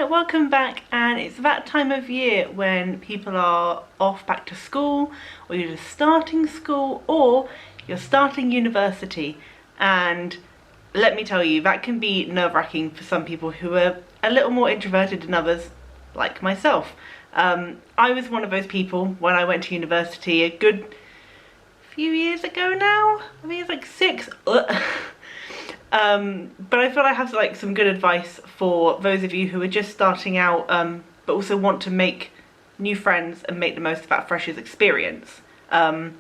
welcome back. And it's that time of year when people are off back to school, or you're just starting school, or you're starting university. And let me tell you, that can be nerve-wracking for some people who are a little more introverted than others, like myself. I was one of those people when I went to university a good few years ago now. I think it's like 6. But I feel I have like some good advice for those of you who are just starting out, but also want to make new friends and make the most of that freshers experience. So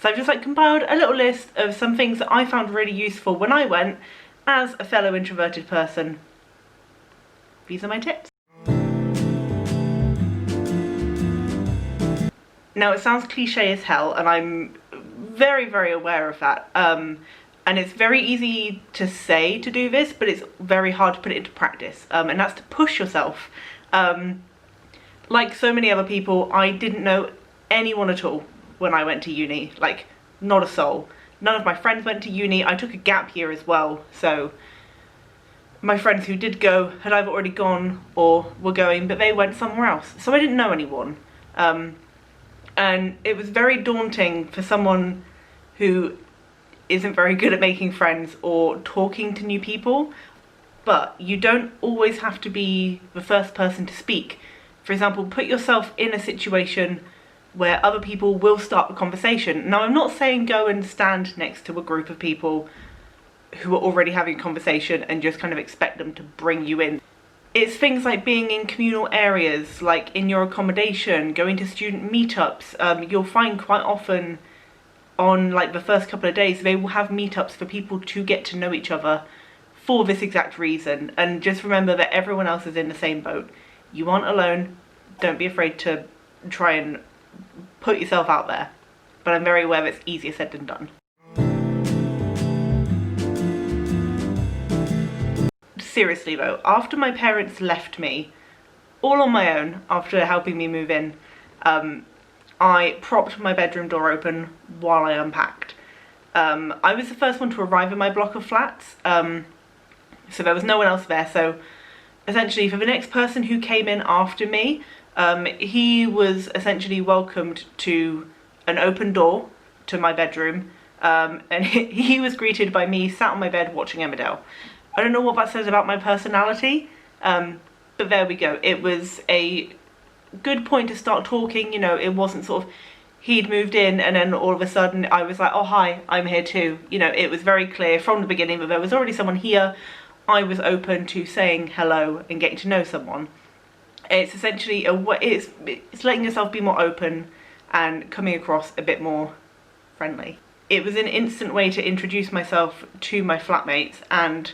I've just like compiled a little list of some things that I found really useful when I went as a fellow introverted person. These are my tips. Now it sounds cliche as hell, and I'm very, very aware of that. And it's very easy to say to do this, but it's very hard to put it into practice. And that's to push yourself. Like so many other people, I didn't know anyone at all when I went to uni. Like, not a soul. None of my friends went to uni. I took a gap year as well. So my friends who did go had either already gone or were going, but they went somewhere else. So I didn't know anyone. And it was very daunting for someone who isn't very good at making friends or talking to new people. But you don't always have to be the first person to speak. For example, put yourself in a situation where other people will start the conversation. Now, I'm not saying go and stand next to a group of people who are already having a conversation and just kind of expect them to bring you in. It's things like being in communal areas, like in your accommodation, going to student meetups. You'll find quite often on like the first couple of days, they will have meetups for people to get to know each other for this exact reason. And just remember that everyone else is in the same boat. You aren't alone. Don't be afraid to try and put yourself out there. But I'm very aware it's easier said than done. Seriously though, after my parents left me all on my own after helping me move in, I propped my bedroom door open while I unpacked. I was the first one to arrive in my block of flats, so there was no one else there. So essentially for the next person who came in after me, he was essentially welcomed to an open door to my bedroom, and he was greeted by me sat on my bed watching Emmerdale. I don't know what that says about my personality, but there we go. It was a good point to start talking. You know, it wasn't sort of he'd moved in and then all of a sudden I was like, oh hi, I'm here too. You know, it was very clear from the beginning that there was already someone here. I was open to saying hello and getting to know someone. It's essentially it's letting yourself be more open and coming across a bit more friendly. It was an instant way to introduce myself to my flatmates, and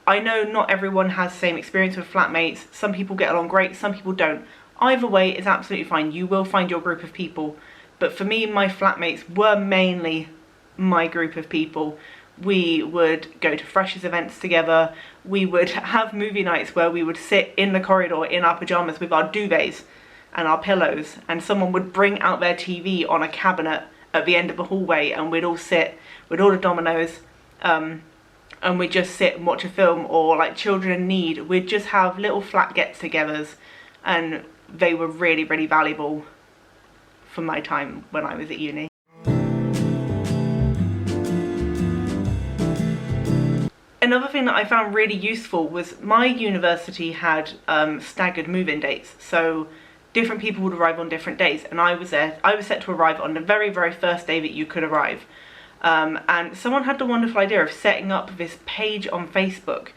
I know not everyone has the same experience with flatmates. Some people get along great, some people don't. Either way is absolutely fine. You will find your group of people. But for me, my flatmates were mainly my group of people. We would go to freshers events together. We would have movie nights where we would sit in the corridor in our pajamas with our duvets and our pillows, and someone would bring out their TV on a cabinet at the end of the hallway, and we'd all sit, we'd order Dominoes, and we'd just sit and watch a film. Or like Children in Need, we'd just have little flat get-togethers, and they were really, really valuable for my time when I was at uni. Another thing that I found really useful was my university had staggered move-in dates. So different people would arrive on different days, and I was set to arrive on the very, very first day that you could arrive. And someone had the wonderful idea of setting up this page on Facebook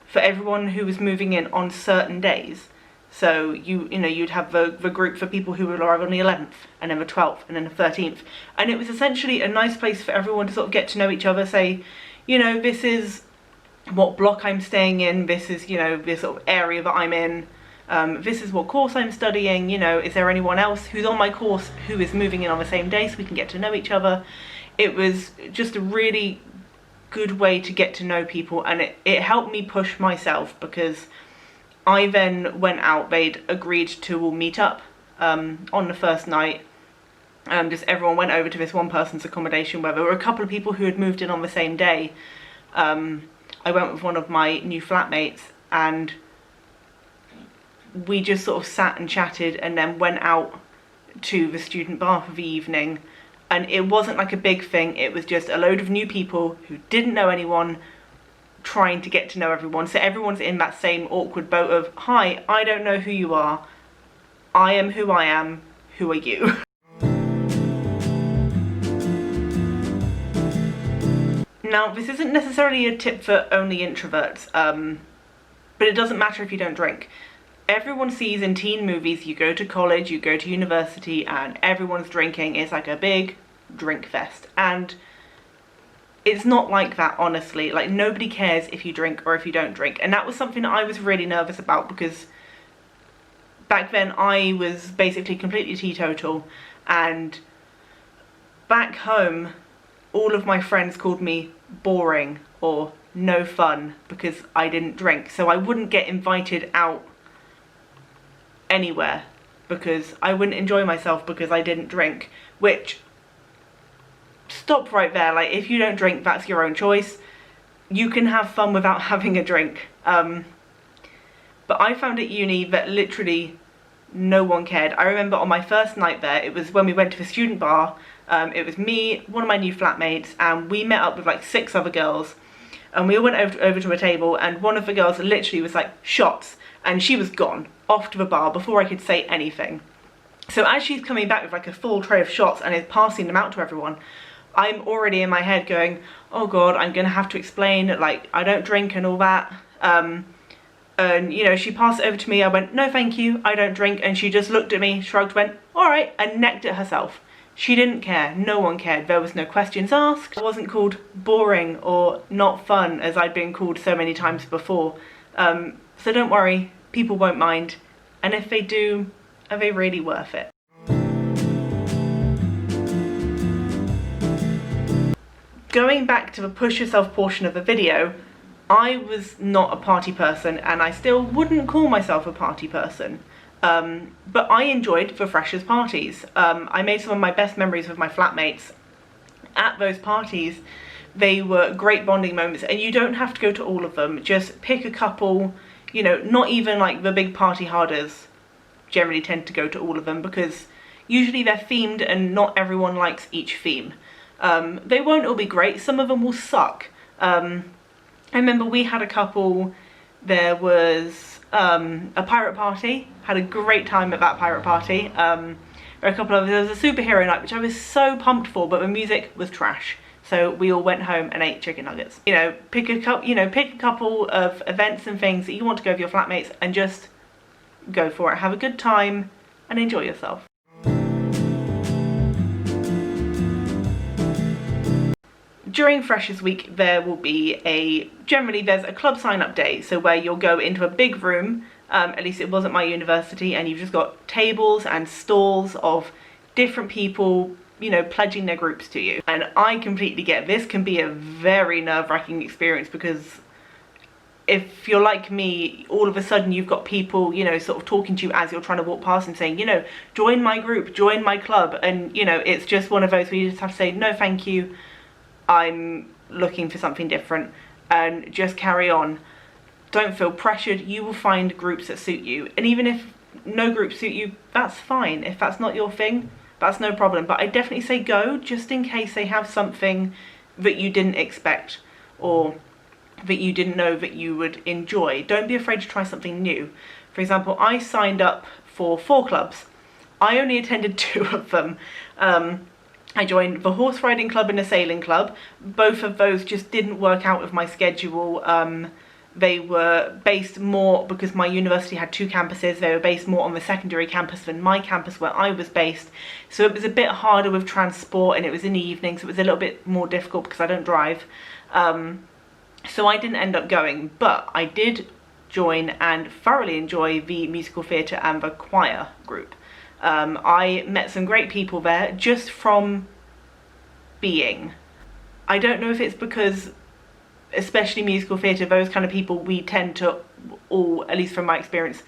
for everyone who was moving in on certain days. So you'd have the group for people who would arrive on the 11th, and then the 12th, and then the 13th. And it was essentially a nice place for everyone to sort of get to know each other, say, you know, this is what block I'm staying in, this is, you know, this sort of area that I'm in, this is what course I'm studying, you know, is there anyone else who's on my course who is moving in on the same day, so we can get to know each other. It was just a really good way to get to know people, and it helped me push myself, because I then went out. They'd agreed to all meet up on the first night. Just everyone went over to this one person's accommodation where there were a couple of people who had moved in on the same day. I went with one of my new flatmates, and we just sort of sat and chatted and then went out to the student bar for the evening. And it wasn't like a big thing, it was just a load of new people who didn't know anyone trying to get to know everyone. So everyone's in that same awkward boat of, hi, I don't know who you are, I am who I am, who are you? Now, this isn't necessarily a tip for only introverts, but it doesn't matter if you don't drink. Everyone sees in teen movies, you go to college, you go to university, and everyone's drinking. It's like a big drink fest. And it's not like that, honestly. Like, nobody cares if you drink or if you don't drink. And that was something that I was really nervous about, because back then I was basically completely teetotal, and back home all of my friends called me boring or no fun because I didn't drink. So I wouldn't get invited out anywhere because I wouldn't enjoy myself because I didn't drink, which, stop right there. Like, if you don't drink, that's your own choice. You can have fun without having a drink. But I found at uni that literally no one cared. I remember on my first night there, it was when we went to the student bar. It was me, one of my new flatmates, and we met up with like 6 other girls, and we all went over to a table, and one of the girls literally was like, shots, and she was gone off to the bar before I could say anything. So as she's coming back with like a full tray of shots and is passing them out to everyone, I'm already in my head going, oh god, I'm gonna have to explain, like, I don't drink and all that. And you know, she passed it over to me. I went, no thank you, I don't drink. And she just looked at me, shrugged, went, all right, and necked it herself. She didn't care. No one cared. There was no questions asked. I wasn't called boring or not fun as I'd been called so many times before. So don't worry, people won't mind. And if they do, are they really worth it? Going back to the push yourself portion of the video, I was not a party person, and I still wouldn't call myself a party person. But I enjoyed the freshers' parties. I made some of my best memories with my flatmates at those parties. They were great bonding moments, and you don't have to go to all of them. Just pick a couple, you know, not even like the big party harders generally tend to go to all of them, because usually they're themed and not everyone likes each theme. They won't all be great, some of them will suck. I remember we had a couple, there was a pirate party, had a great time at that pirate party. There were a couple of, there was a superhero night which I was so pumped for, but the music was trash. So we all went home and ate chicken nuggets. You know, pick a couple of events and things that you want to go with your flatmates and just go for it. Have a good time and enjoy yourself. During Freshers Week, there will be generally there's a club sign-up day, so where you'll go into a big room, at least it was at my university, and you've just got tables and stalls of different people, you know, pledging their groups to you. And I completely get this can be a very nerve-wracking experience, because if you're like me, all of a sudden you've got people, you know, sort of talking to you as you're trying to walk past and saying, you know, join my group, join my club, and, you know, it's just one of those where you just have to say, no thank you, I'm looking for something different, and just carry on. Don't feel pressured. You will find groups that suit you, and even if no groups suit you, that's fine. If that's not your thing, that's no problem. But I definitely say go, just in case they have something that you didn't expect or that you didn't know that you would enjoy. Don't be afraid to try something new. For example, I signed up for 4 clubs. I only attended 2 of them. I joined the horse riding club and a sailing club. Both of those just didn't work out with my schedule. They were based more, because my university had 2 campuses, they were based more on the secondary campus than my campus where I was based. So it was a bit harder with transport, and it was in the evening, so it was a little bit more difficult because I don't drive. So I didn't end up going, but I did join and thoroughly enjoy the musical theatre and the choir group. I met some great people there just from being. I don't know if it's because, especially musical theatre, those kind of people, we tend to all, at least from my experience,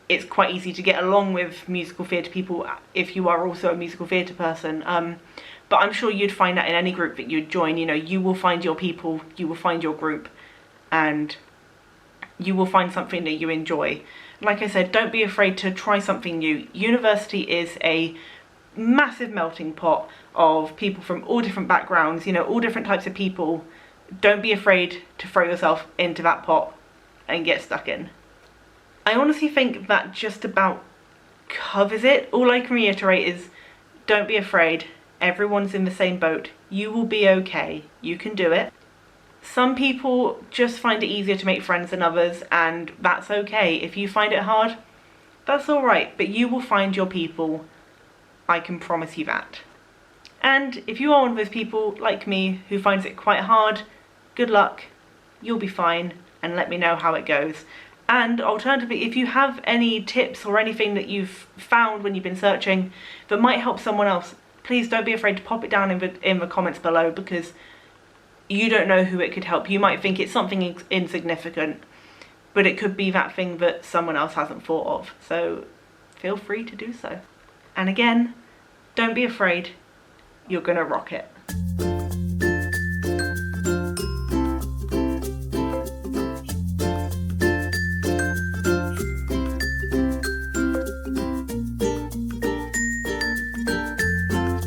it's quite easy to get along with musical theatre people if you are also a musical theatre person. But I'm sure you'd find that in any group that you'd join. You know, you will find your people, you will find your group, and you will find something that you enjoy. Like I said, don't be afraid to try something new. University is a massive melting pot of people from all different backgrounds, you know, all different types of people. Don't be afraid to throw yourself into that pot and get stuck in. I honestly think that just about covers it. All I can reiterate is don't be afraid. Everyone's in the same boat. You will be okay. You can do it. Some people just find it easier to make friends than others, and that's okay. If you find it hard, that's alright, but you will find your people. I can promise you that. And if you are one of those people like me who finds it quite hard, good luck. You'll be fine, and let me know how it goes. And alternatively, if you have any tips or anything that you've found when you've been searching that might help someone else, please don't be afraid to pop it down in the comments below, because you don't know who it could help. You might think it's something insignificant, but it could be that thing that someone else hasn't thought of. So feel free to do so. And again, don't be afraid. You're gonna rock it.